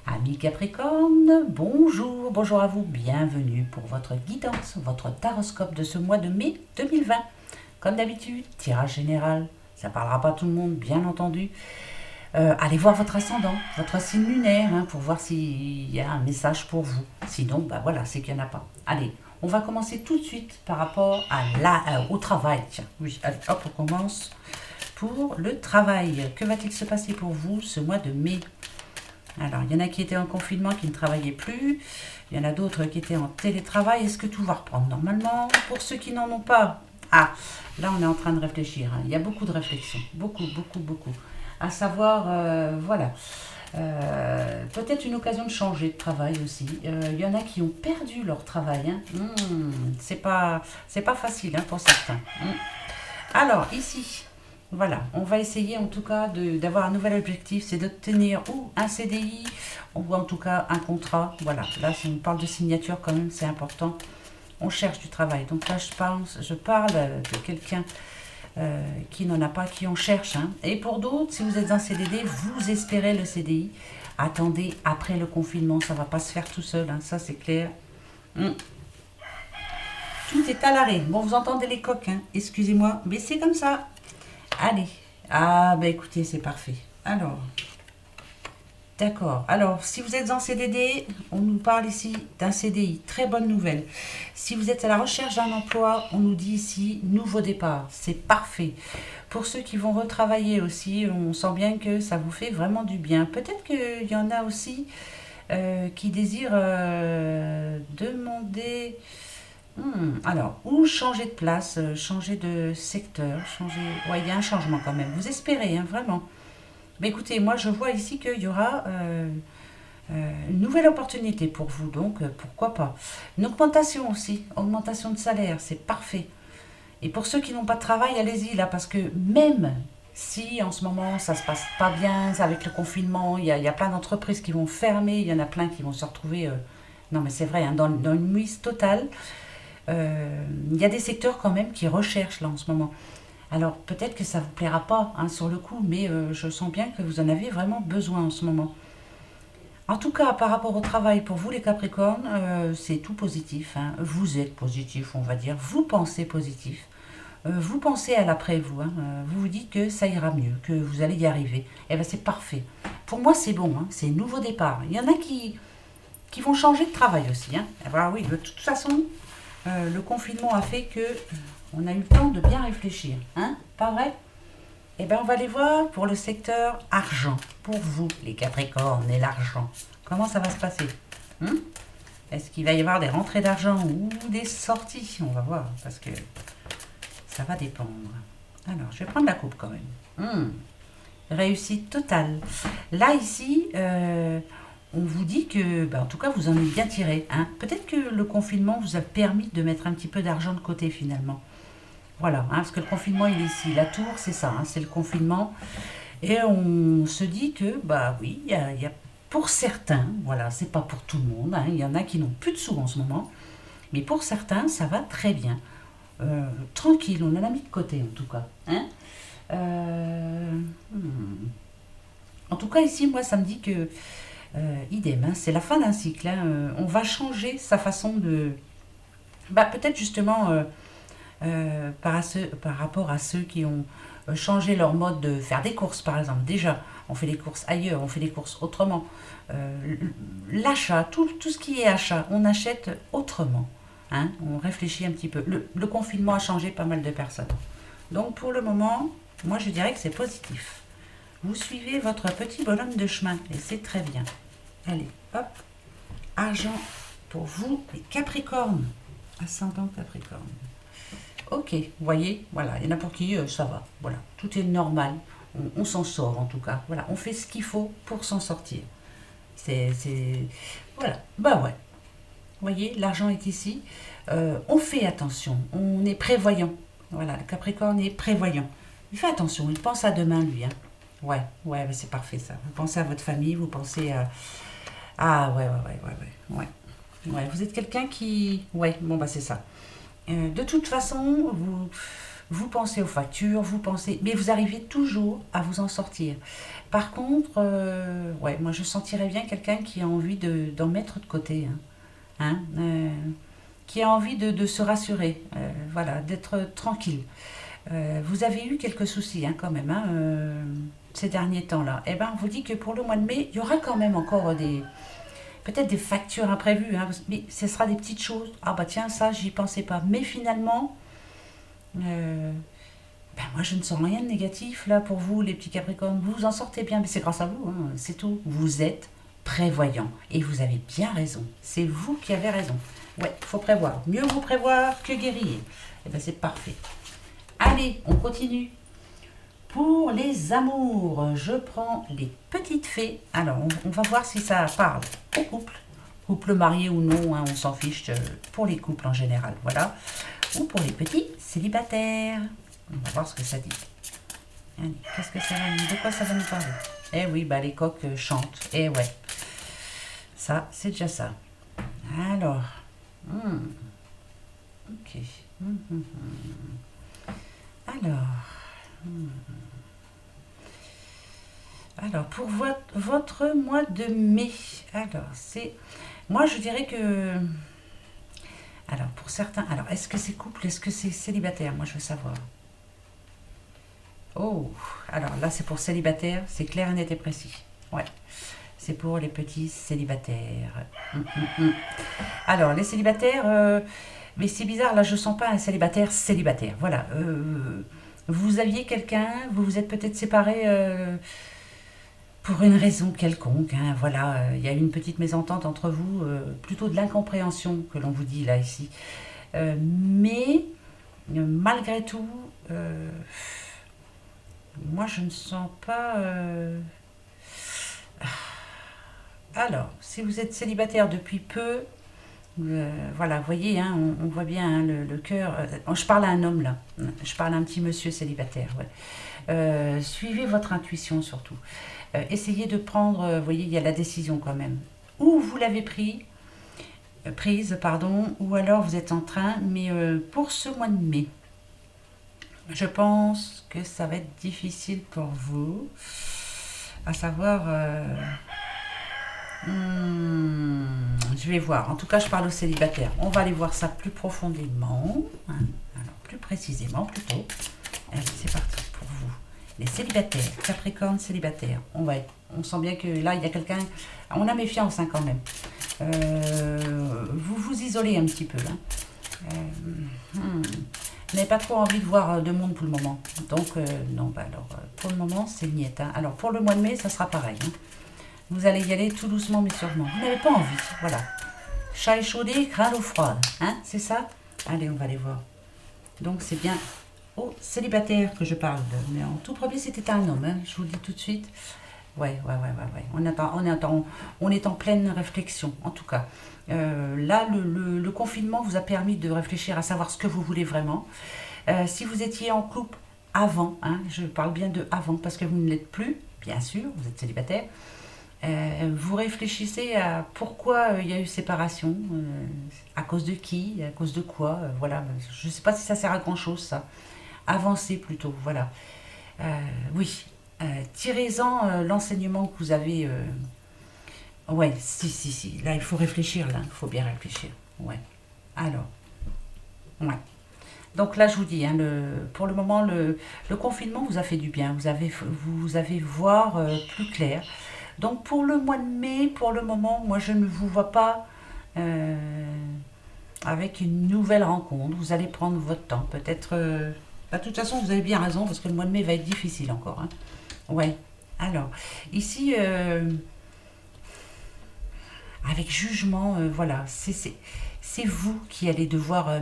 Amis Capricorne, bonjour, bonjour à vous, bienvenue pour votre guidance, votre taroscope de ce mois de mai 2020. Comme d'habitude, tirage général, ça parlera pas à tout le monde, bien entendu. Allez voir votre ascendant, votre signe lunaire, pour voir s'il y a un message pour vous. Sinon, bah voilà, c'est qu'il n'y en a pas. Allez, on va commencer tout de suite par rapport au travail. Tiens, oui, allez, hop, on commence pour le travail. Que va-t-il se passer pour vous ce mois de mai? Alors, il y en a qui étaient en confinement, qui ne travaillaient plus. Il y en a d'autres qui étaient en télétravail. Est-ce que tout va reprendre normalement? Pour ceux qui n'en ont pas, là, on est en train de réfléchir. Il y a beaucoup de réflexions. Beaucoup, beaucoup, beaucoup. À savoir, voilà. Peut-être une occasion de changer de travail aussi. Il y en a qui ont perdu leur travail. C'est pas facile pour certains. Alors, ici, voilà, on va essayer en tout cas d'avoir un nouvel objectif, c'est d'obtenir ou un CDI ou en tout cas un contrat. Voilà, là si on parle de signature quand même, c'est important. On cherche du travail. Donc là je parle de quelqu'un qui n'en a pas, qui en cherche. Et pour d'autres, si vous êtes un CDD, vous espérez le CDI. Attendez, après le confinement, ça ne va pas se faire tout seul, ça c'est clair. Tout est à l'arrêt. Bon, vous entendez les coques, excusez-moi, mais c'est comme ça. Allez. Bah écoutez, c'est parfait. Alors, d'accord. Alors, si vous êtes en CDD, on nous parle ici d'un CDI. Très bonne nouvelle. Si vous êtes à la recherche d'un emploi, on nous dit ici nouveau départ. C'est parfait. Pour ceux qui vont retravailler aussi, on sent bien que ça vous fait vraiment du bien. Peut-être qu'il y en a aussi qui désirent demander... alors, ou changer de place, changer de secteur, changer... Ouais, il y a un changement quand même. Vous espérez, vraiment. Mais écoutez, moi je vois ici qu'il y aura une nouvelle opportunité pour vous, donc pourquoi pas. Une augmentation aussi, augmentation de salaire, c'est parfait. Et pour ceux qui n'ont pas de travail, allez-y là, parce que même si en ce moment ça se passe pas bien avec le confinement, il y a plein d'entreprises qui vont fermer, il y en a plein qui vont se retrouver... non mais c'est vrai, dans une mise totale. Il y a des secteurs quand même qui recherchent là en ce moment. Alors peut-être que ça ne vous plaira pas sur le coup, mais je sens bien que vous en avez vraiment besoin en ce moment. En tout cas, par rapport au travail, pour vous les Capricornes, c'est tout positif. Vous êtes positif, on va dire. Vous pensez positif. Vous pensez à l'après vous. Vous vous dites que ça ira mieux, que vous allez y arriver. Et bien c'est parfait. Pour moi c'est bon, c'est un nouveau départ. Il y en a qui vont changer de travail aussi. Eh ben oui, de toute façon, le confinement a fait que on a eu le temps de bien réfléchir. Pas vrai? Eh bien, on va aller voir pour le secteur argent. Pour vous, les Capricornes et l'argent. Comment ça va se passer? Est-ce qu'il va y avoir des rentrées d'argent ou des sorties? On va voir, parce que ça va dépendre. Alors, je vais prendre la coupe quand même. Réussite totale. Là, ici, on vous dit que, en tout cas, vous en avez bien tiré. Peut-être que le confinement vous a permis de mettre un petit peu d'argent de côté finalement. Voilà, parce que le confinement, il est ici. La tour, c'est ça, c'est le confinement. Et on se dit que, oui, il y a pour certains, voilà, c'est pas pour tout le monde, il y en a qui n'ont plus de sous en ce moment, mais pour certains, ça va très bien. Tranquille, on en a mis de côté en tout cas. En tout cas, ici, moi, ça me dit que, idem, c'est la fin d'un cycle. On va changer sa façon de... peut-être justement... par rapport à ceux qui ont changé leur mode de faire des courses, par exemple. Déjà, on fait des courses ailleurs, on fait des courses autrement. L'achat, tout ce qui est achat, on achète autrement. On réfléchit un petit peu. Le confinement a changé pas mal de personnes. Donc pour le moment, moi je dirais que c'est positif. Vous suivez votre petit bonhomme de chemin et c'est très bien. Allez, hop, argent pour vous, les Capricornes. Ascendant Capricorne. Ok, vous voyez, voilà, il y en a pour qui ça va, voilà, tout est normal, on s'en sort en tout cas, voilà, on fait ce qu'il faut pour s'en sortir. Voilà, ouais, vous voyez, l'argent est ici, on fait attention, on est prévoyant, voilà, le Capricorne est prévoyant, il fait attention, il pense à demain lui, ouais, c'est parfait ça, vous pensez à votre famille, vous pensez à... Ah, ouais, vous êtes quelqu'un qui... Ouais, bon, c'est ça. De toute façon, vous pensez aux factures, vous pensez... Mais vous arrivez toujours à vous en sortir. Par contre, ouais, moi je sentirais bien quelqu'un qui a envie d'en mettre de côté. Hein, qui a envie de se rassurer, voilà, d'être tranquille. Vous avez eu quelques soucis hein, quand même hein, ces derniers temps-là. Eh ben, on vous dit que pour le mois de mai, il y aura quand même encore peut-être des factures imprévues, hein, mais ce sera des petites choses. Ah bah tiens, ça, j'y pensais pas. Mais finalement, euh, ben moi, je ne sens rien de négatif là pour vous, les petits Capricornes. Vous vous en sortez bien, mais c'est grâce à vous, hein, c'est tout. Vous êtes prévoyant et vous avez bien raison. C'est vous qui avez raison. Ouais, il faut prévoir. Mieux vous prévoir que guérir. Eh ben, c'est parfait. Allez, on continue. Pour les amours, je prends les petites fées. Alors, on va voir si ça parle au couple. Couple marié ou non, hein, on s'en fiche pour les couples en général, voilà. Ou pour les petits célibataires. On va voir ce que ça dit. Allez, qu'est-ce que ça va, de quoi ça va nous parler? Eh oui, bah les coqs chantent. Eh ouais, ça, c'est déjà ça. Alors, ok. Alors, alors, pour votre mois de mai, alors, c'est... Moi, je dirais que... Alors, pour certains... Alors, est-ce que c'est couple, est-ce que c'est célibataire? Moi, je veux savoir. Oh, alors là, c'est pour célibataire, c'est clair, net et précis. Ouais, c'est pour les petits célibataires. Alors, les célibataires... mais c'est bizarre, là, je sens pas un célibataire célibataire. Voilà. Vous aviez quelqu'un, vous vous êtes peut-être séparés pour une raison quelconque. Hein, voilà, il y a eu une petite mésentente entre vous, plutôt de l'incompréhension que l'on vous dit là, ici. Mais, malgré tout, moi, je ne sens pas... Alors, si vous êtes célibataire depuis peu, voilà, vous voyez, hein, on voit bien hein, le cœur. Je parle à un homme là, je parle à un petit monsieur célibataire. Ouais. Suivez votre intuition surtout. Essayez de prendre, vous voyez, il y a la décision quand même. Ou vous l'avez prise, pardon, ou alors vous êtes en train, mais pour ce mois de mai, je pense que ça va être difficile pour vous, à savoir... je vais voir. En tout cas, je parle aux célibataires. On va aller voir ça plus profondément. Hein. Alors, plus précisément, plutôt. Allez, c'est parti pour vous. Les célibataires, Capricorne célibataire. On sent bien que là, il y a quelqu'un... On a méfiance hein, quand même. Vous vous isolez un petit peu. Hein. Vous n'avez pas trop envie de voir de monde pour le moment. Donc, non, bah alors, pour le moment, c'est niette. Hein. Alors, pour le mois de mai, ça sera pareil. Hein. Vous allez y aller tout doucement mais sûrement. Vous n'avez pas envie, voilà. Chat échaudé, craint l'eau froide. Hein, c'est ça? Allez, on va aller voir. Donc, c'est bien aux célibataires que je parle. Mais en tout premier, c'était un homme. Hein, je vous le dis tout de suite. Ouais. On est en pleine réflexion, en tout cas. Là, le confinement vous a permis de réfléchir à savoir ce que vous voulez vraiment. Si vous étiez en couple avant, hein, je parle bien de avant, parce que vous ne l'êtes plus, bien sûr, vous êtes célibataire. Vous réfléchissez à pourquoi il y a eu séparation, à cause de qui, à cause de quoi, voilà. Je ne sais pas si ça sert à grand chose, ça. Avancez plutôt, voilà. Oui, tirez-en l'enseignement que vous avez. Ouais, si. Là, il faut réfléchir, là. Il faut bien réfléchir. Ouais. Alors, ouais. Donc là, je vous dis, hein, pour le moment, le confinement vous a fait du bien. Vous avez voir plus clair. Donc pour le mois de mai, pour le moment, moi je ne vous vois pas avec une nouvelle rencontre. Vous allez prendre votre temps. Peut-être... de toute façon, vous avez bien raison, parce que le mois de mai va être difficile encore. Hein. Ouais. Alors, ici, avec jugement, voilà, c'est vous qui allez devoir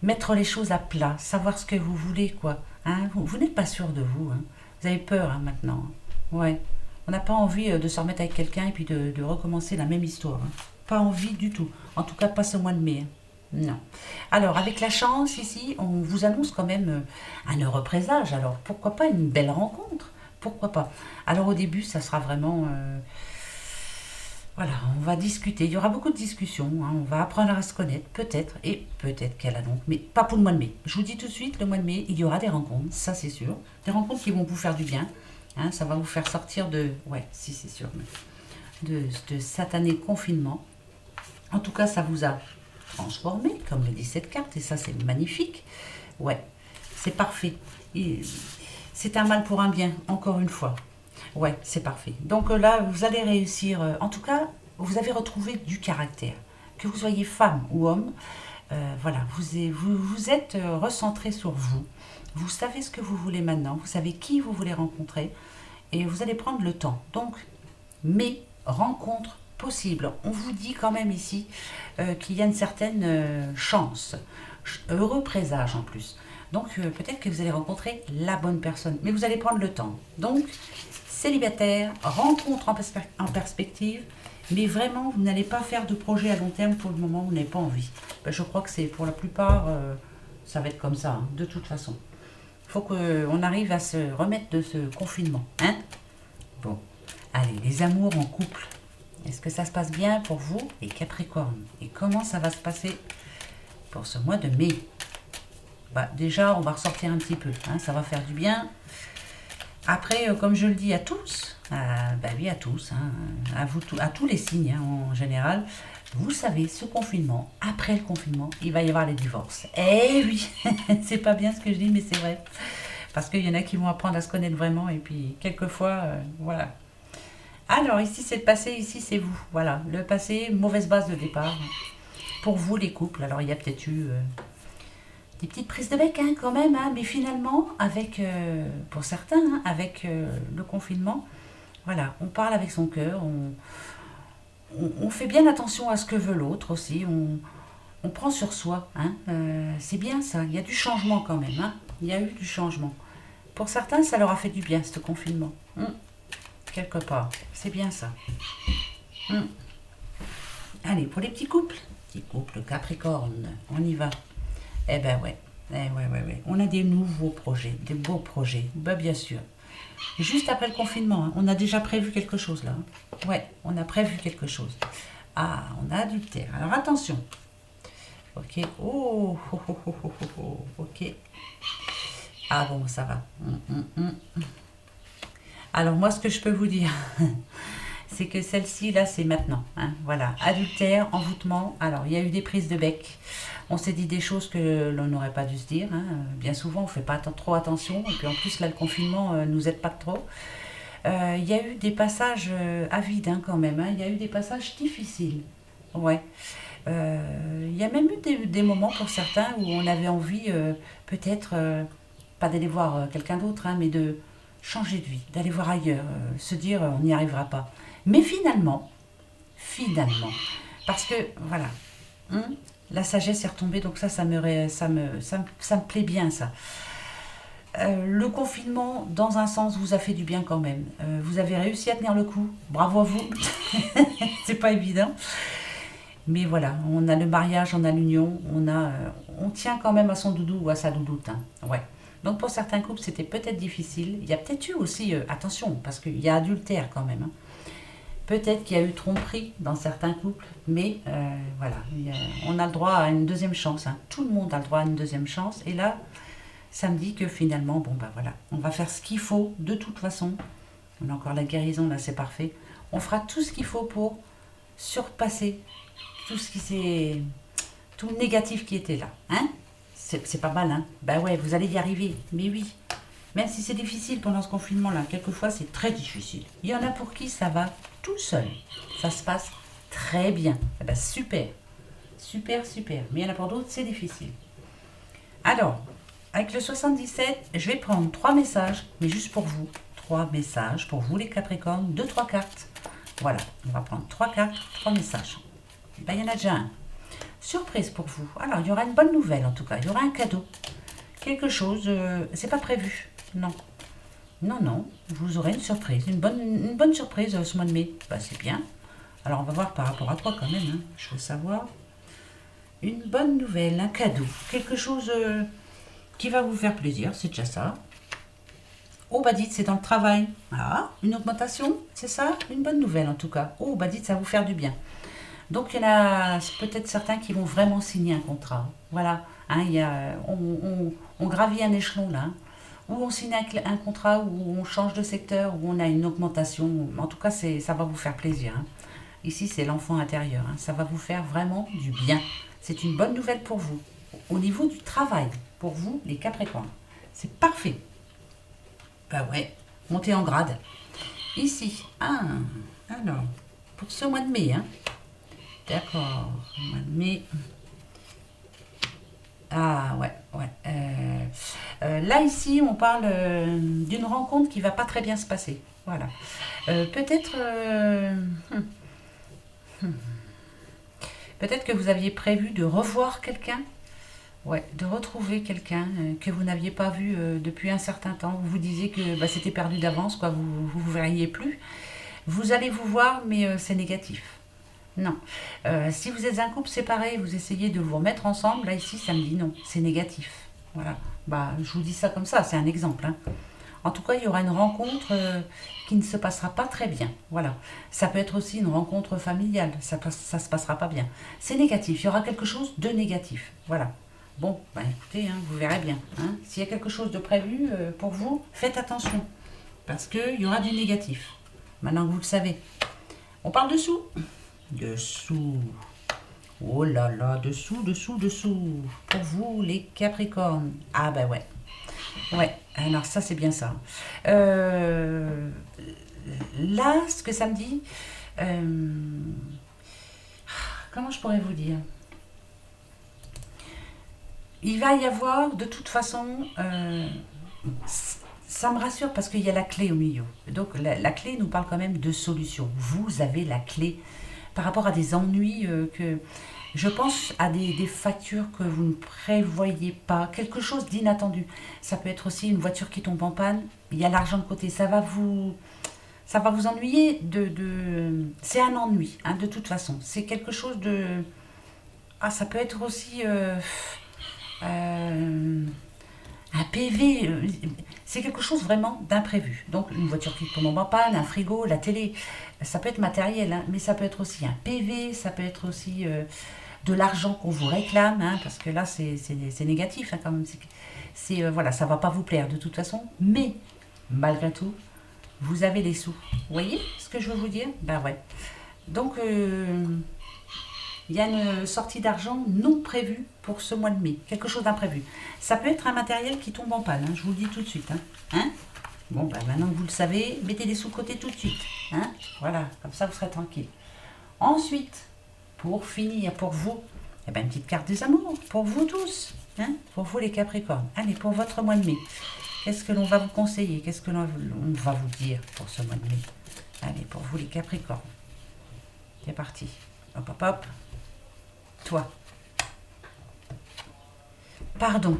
mettre les choses à plat, savoir ce que vous voulez, quoi. Hein. Vous n'êtes pas sûr de vous. Hein. Vous avez peur hein, maintenant. Ouais. On n'a pas envie de se remettre avec quelqu'un et puis de recommencer la même histoire. Hein. Pas envie du tout. En tout cas, pas ce mois de mai. Hein. Non. Alors, avec la chance, ici, on vous annonce quand même un heureux présage. Alors, pourquoi pas une belle rencontre? Pourquoi pas? Alors, au début, ça sera vraiment... Voilà, on va discuter. Il y aura beaucoup de discussions. Hein. On va apprendre à se connaître, peut-être, et peut-être qu'elle a donc, mais pas pour le mois de mai. Je vous dis tout de suite, le mois de mai, il y aura des rencontres, ça c'est sûr. Des rencontres qui vont vous faire du bien. Hein, ça va vous faire sortir de, ouais, si c'est sûr, de satané confinement. En tout cas, ça vous a transformé, comme le dit cette carte, et ça c'est magnifique. Ouais, c'est parfait. C'est un mal pour un bien, encore une fois. Ouais, c'est parfait. Donc là, vous allez réussir. En tout cas, vous avez retrouvé du caractère. Que vous soyez femme ou homme, voilà, vous êtes recentré sur vous. Vous savez ce que vous voulez maintenant. Vous savez qui vous voulez rencontrer. Et vous allez prendre le temps. Donc, mais rencontre possible. On vous dit quand même ici qu'il y a une certaine chance. Heureux présage en plus. Donc peut-être que vous allez rencontrer la bonne personne. Mais vous allez prendre le temps. Donc, célibataire, rencontre en perspective, mais vraiment, vous n'allez pas faire de projet à long terme pour le moment, vous n'avez pas envie. Ben, je crois que c'est pour la plupart, ça va être comme ça, hein, de toute façon. Il faut qu'on arrive à se remettre de ce confinement. Hein? Bon, allez, les amours en couple. Est-ce que ça se passe bien pour vous, les Capricornes? Et comment ça va se passer pour ce mois de mai? Bah, déjà, on va ressortir un petit peu, hein, ça va faire du bien. Après, comme je le dis à tous, bah oui à tous, hein, à vous, à tous les signes hein, en général, vous savez, ce confinement, après le confinement, il va y avoir les divorces. Eh oui, c'est pas bien ce que je dis, mais c'est vrai. Parce qu'il y en a qui vont apprendre à se connaître vraiment, et puis quelquefois, voilà. Alors, ici c'est le passé, ici c'est vous. Voilà, le passé, mauvaise base de départ. Pour vous les couples, alors il y a peut-être eu des petites prises de bec hein, quand même, hein, mais finalement, avec, pour certains, hein, avec le confinement, voilà, on parle avec son cœur, on fait bien attention à ce que veut l'autre aussi, on prend sur soi, hein, c'est bien ça, il y a du changement quand même, hein, il y a eu du changement. Pour certains, ça leur a fait du bien, ce confinement, quelque part, c'est bien ça. Allez, pour les petits couples Capricorne, on y va. Eh ben ouais. Ouais. On a des nouveaux projets, des beaux projets. Bah bien sûr. Juste après le confinement, hein, on a déjà prévu quelque chose là. Hein. Ouais, on a prévu quelque chose. Ah, on a adultère. Alors attention. Ok. Ok. Ah bon, ça va. Alors moi, ce que je peux vous dire, c'est que celle-ci, là, c'est maintenant. Hein. Voilà. Adultère, envoûtement. Alors, il y a eu des prises de bec. On s'est dit des choses que l'on n'aurait pas dû se dire. Hein. Bien souvent, on ne fait pas trop attention. Et puis en plus, là, le confinement nous aide pas trop. Il y a eu des passages à vide hein, quand même. Hein. Il y a eu des passages difficiles. Ouais. Il y a même eu des moments pour certains où on avait envie, peut-être, pas d'aller voir quelqu'un d'autre, hein, mais de changer de vie, d'aller voir ailleurs, se dire on n'y arrivera pas. Mais finalement, parce que voilà, la sagesse est retombée, donc ça me plaît bien ça. Le confinement, dans un sens, vous a fait du bien quand même. Vous avez réussi à tenir le coup. Bravo à vous. C'est pas évident. Mais voilà, on a le mariage, on a l'union, on tient quand même à son doudou ou à sa doudoute. Hein. Ouais. Donc pour certains couples, c'était peut-être difficile. Il y a peut-être eu aussi, attention, parce qu'il y a adultère quand même. Hein. Peut-être qu'il y a eu tromperie dans certains couples, mais voilà, on a le droit à une deuxième chance. Hein. Tout le monde a le droit à une deuxième chance. Et là, ça me dit que finalement, bon ben voilà, on va faire ce qu'il faut de toute façon. On a encore la guérison, là c'est parfait. On fera tout ce qu'il faut pour surpasser tout le négatif qui était là. Hein? C'est pas mal, hein? Ben ouais, vous allez y arriver. Mais oui, même si c'est difficile pendant ce confinement-là, quelquefois c'est très difficile. Il y en a pour qui ça va tout seul. Ça se passe très bien. Eh ben super. Super. Mais il y en a pour d'autres, c'est difficile. Alors, avec le 77, je vais prendre 3 messages, mais juste pour vous. 3 messages pour vous les Capricornes, 2-3 cartes. Voilà, on va prendre 3 cartes, 3 messages. Ben, il y en a déjà un. Surprise pour vous. Alors, il y aura une bonne nouvelle en tout cas. Il y aura un cadeau. Quelque chose, c'est pas prévu. Non, vous aurez une surprise. Une bonne surprise ce mois de mai. Ben, c'est bien. Alors, on va voir par rapport à quoi quand même. Hein. Je veux savoir. Une bonne nouvelle, un cadeau. Quelque chose qui va vous faire plaisir. C'est déjà ça. Oh, bah dites, c'est dans le travail. Ah, une augmentation, c'est ça? Une bonne nouvelle en tout cas. Oh, bah dites, ça va vous faire du bien. Donc, il y en a peut-être certains qui vont vraiment signer un contrat. Voilà. Hein, on gravit un échelon là. Hein. Ou on signe un contrat, ou on change de secteur, ou on a une augmentation. En tout cas, ça va vous faire plaisir. Hein. Ici, c'est l'enfant intérieur. Hein. Ça va vous faire vraiment du bien. C'est une bonne nouvelle pour vous. Au niveau du travail, pour vous, les Capricornes, c'est parfait. Bah ouais, montez en grade. Ici, alors, pour ce mois de mai, hein. D'accord, mois de mai. Ah ouais, ouais. Là, ici, on parle d'une rencontre qui va pas très bien se passer. Voilà. Peut-être peut-être que vous aviez prévu de revoir quelqu'un. Ouais, de retrouver quelqu'un que vous n'aviez pas vu depuis un certain temps. Vous vous disiez que bah, c'était perdu d'avance, quoi. Vous verriez plus. Vous allez vous voir, mais c'est négatif. Non. Si vous êtes un couple séparé, vous essayez de vous remettre ensemble. Là ici, ça me dit non, c'est négatif. Voilà. Bah, je vous dis ça comme ça, c'est un exemple. Hein. En tout cas, il y aura une rencontre qui ne se passera pas très bien. Voilà. Ça peut être aussi une rencontre familiale. Ça se passera pas bien. C'est négatif. Il y aura quelque chose de négatif. Voilà. Bon, bah écoutez, hein, vous verrez bien. Hein. S'il y a quelque chose de prévu pour vous, faites attention. Parce qu'il y aura du négatif. Maintenant que vous le savez. On parle dessous. Dessous. Oh là là, dessous, dessous, dessous. Pour vous, les Capricornes. Ah ben ouais. Ouais, alors ça c'est bien ça. Euh, Là, ce que ça me dit, euh, comment je pourrais vous dire? Il va y avoir de toute façon, ça me rassure parce qu'il y a la clé au milieu. Donc la clé nous parle quand même de solutions. Vous avez la clé par rapport à des ennuis que je pense à des factures que vous ne prévoyez pas, quelque chose d'inattendu. Ça peut être aussi une voiture qui tombe en panne. Il y a l'argent de côté. Ça va vous ennuyer c'est un ennui, hein, de toute façon. C'est quelque chose de. Ah, ça peut être aussi euh, un PV. C'est quelque chose vraiment d'imprévu. Donc une voiture qui tombe en panne, un frigo, la télé. Ça peut être matériel, hein, mais ça peut être aussi un PV. Ça peut être aussi de l'argent qu'on vous réclame, hein, parce que là c'est négatif hein, quand même. Voilà, ça va pas vous plaire de toute façon, mais malgré tout, vous avez les sous. Vous voyez ce que je veux vous dire? Ben ouais. Donc il y a une sortie d'argent non prévue pour ce mois de mai, quelque chose d'imprévu. Ça peut être un matériel qui tombe en panne, hein, je vous le dis tout de suite. Hein. Hein. Bon, ben maintenant que vous le savez, mettez les sous côté tout de suite. Hein. Voilà, comme ça vous serez tranquille. Ensuite, pour finir, pour vous, eh ben, une petite carte des amours, pour vous tous, hein, pour vous les Capricornes. Allez, pour votre mois de mai, qu'est-ce que l'on va vous conseiller? Qu'est-ce que l'on va vous dire pour ce mois de mai? Allez, pour vous les Capricornes. C'est parti. Hop, hop, hop. Toi. Pardon.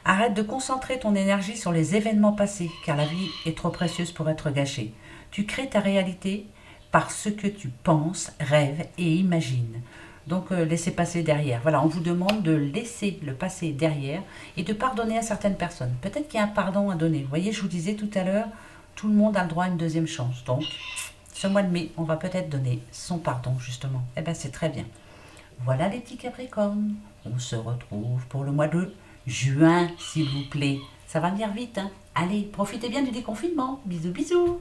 Arrête de concentrer ton énergie sur les événements passés, car la vie est trop précieuse pour être gâchée. Tu crées ta réalité par ce que tu penses, rêves et imagines. Donc laissez passer derrière. Voilà, on vous demande de laisser le passé derrière et de pardonner à certaines personnes. Peut-être qu'il y a un pardon à donner. Vous voyez, je vous disais tout à l'heure, tout le monde a le droit à une deuxième chance. Donc, ce mois de mai, on va peut-être donner son pardon, justement. Eh bien, c'est très bien. Voilà les petits Capricornes. On se retrouve pour le mois de juin, s'il vous plaît. Ça va venir vite, hein. Allez, profitez bien du déconfinement. Bisous, bisous.